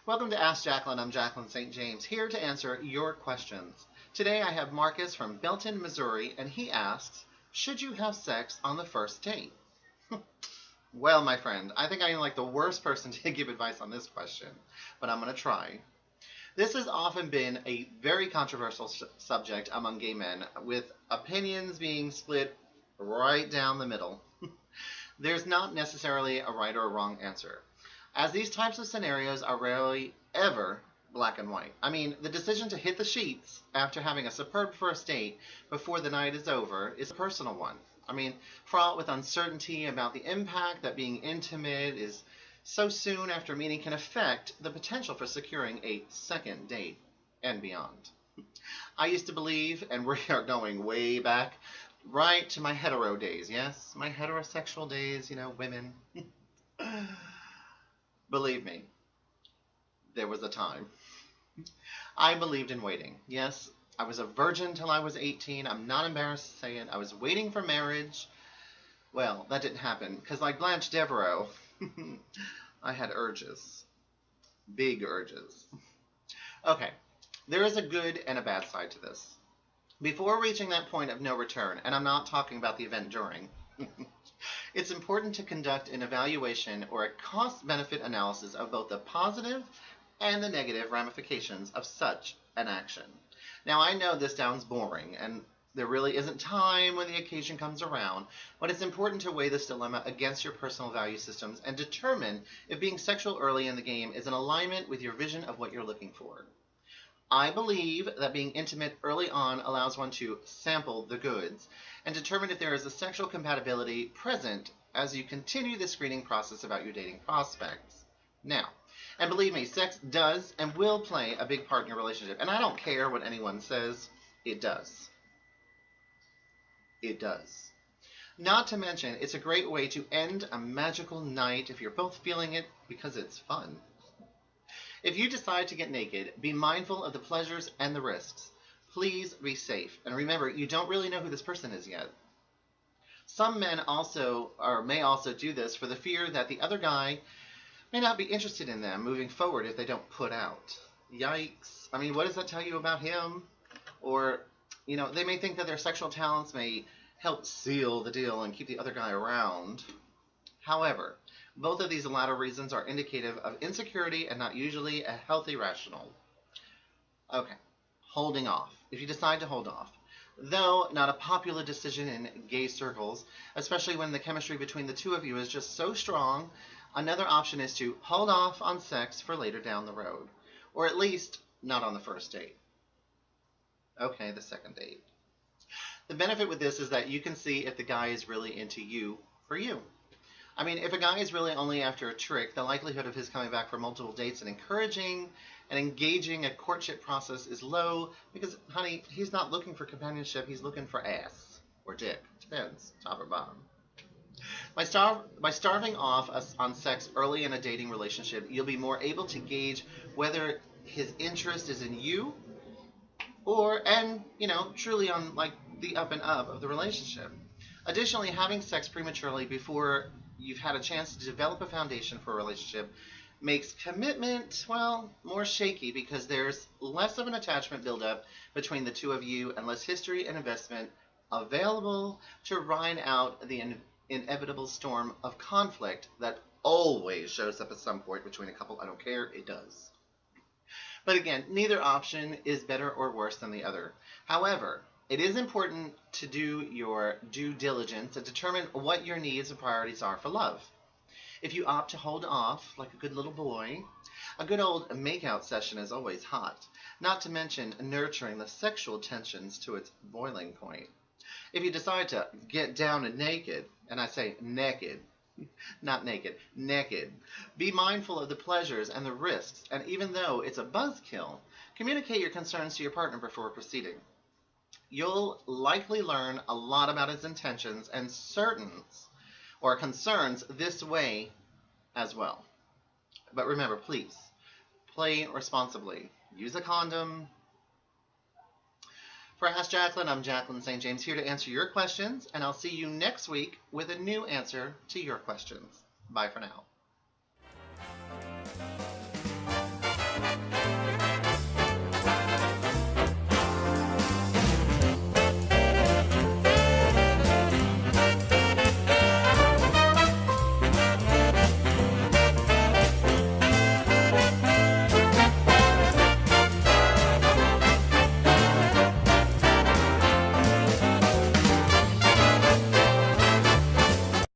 Welcome to Ask Jaclyn. I'm Jaclyn St. James, here to answer your questions. Today I have Marcus from Belton, Missouri, and he asks, should you have sex on the first date? Well, my friend, I think I am like the worst person to give advice on this question, but I'm going to try. This has often been a very controversial subject among gay men, with opinions being split right down the middle. There's not necessarily a right or a wrong answer, as these types of scenarios are rarely ever black and white. I mean, the decision to hit the sheets after having a superb first date before the night is over is a personal one. I mean, fraught with uncertainty about the impact that being intimate is so soon after meeting can affect the potential for securing a second date and beyond. I used to believe, and we are going way back, right to my hetero days. Yes, my heterosexual days, women. Believe me, there was a time. I believed in waiting. Yes, I was a virgin till I was 18. I'm not embarrassed to say it. I was waiting for marriage. Well, that didn't happen, because like Blanche Devereaux, I had urges. Big urges. Okay, there is a good and a bad side to this. Before reaching that point of no return, and I'm not talking about the event during, it's important to conduct an evaluation or a cost-benefit analysis of both the positive and the negative ramifications of such an action. Now, I know this sounds boring, and there really isn't time when the occasion comes around, but it's important to weigh this dilemma against your personal value systems and determine if being sexual early in the game is in alignment with your vision of what you're looking for. I believe that being intimate early on allows one to sample the goods and determine if there is a sexual compatibility present as you continue the screening process about your dating prospects. Now, and believe me, sex does and will play a big part in your relationship, and I don't care what anyone says, it does. It does. Not to mention, it's a great way to end a magical night if you're both feeling it because it's fun. If you decide to get naked, be mindful of the pleasures and the risks. Please be safe. And remember, you don't really know who this person is yet. Some men may also do this for the fear that the other guy may not be interested in them moving forward if they don't put out. Yikes. I mean, what does that tell you about him? Or, they may think that their sexual talents may help seal the deal and keep the other guy around. However, both of these latter reasons are indicative of insecurity and not usually a healthy rationale. Okay, holding off. If you decide to hold off. Though not a popular decision in gay circles, especially when the chemistry between the two of you is just so strong, another option is to hold off on sex for later down the road. Or at least not on the first date. Okay, the second date. The benefit with this is that you can see if the guy is really into you for you. I mean, if a guy is really only after a trick, the likelihood of his coming back for multiple dates and encouraging and engaging a courtship process is low because, honey, he's not looking for companionship, he's looking for ass or dick. Depends, top or bottom. By starving off on sex early in a dating relationship, you'll be more able to gauge whether his interest is in you and truly on like the up and up of the relationship. Additionally, having sex prematurely before you've had a chance to develop a foundation for a relationship makes commitment, well, more shaky because there's less of an attachment buildup between the two of you and less history and investment available to ride out the inevitable storm of conflict that always shows up at some point between a couple. I don't care, it does. But again, neither option is better or worse than the other. However, it is important to do your due diligence and determine what your needs and priorities are for love. If you opt to hold off, like a good little boy, a good old makeout session is always hot, not to mention nurturing the sexual tensions to its boiling point. If you decide to get down and naked, and I say naked, not naked, naked, be mindful of the pleasures and the risks, and even though it's a buzzkill, communicate your concerns to your partner before proceeding. You'll likely learn a lot about his intentions and concerns this way as well. But remember, please, play responsibly. Use a condom. For Ask Jaclyn, I'm Jaclyn St. James, here to answer your questions, and I'll see you next week with a new answer to your questions. Bye for now.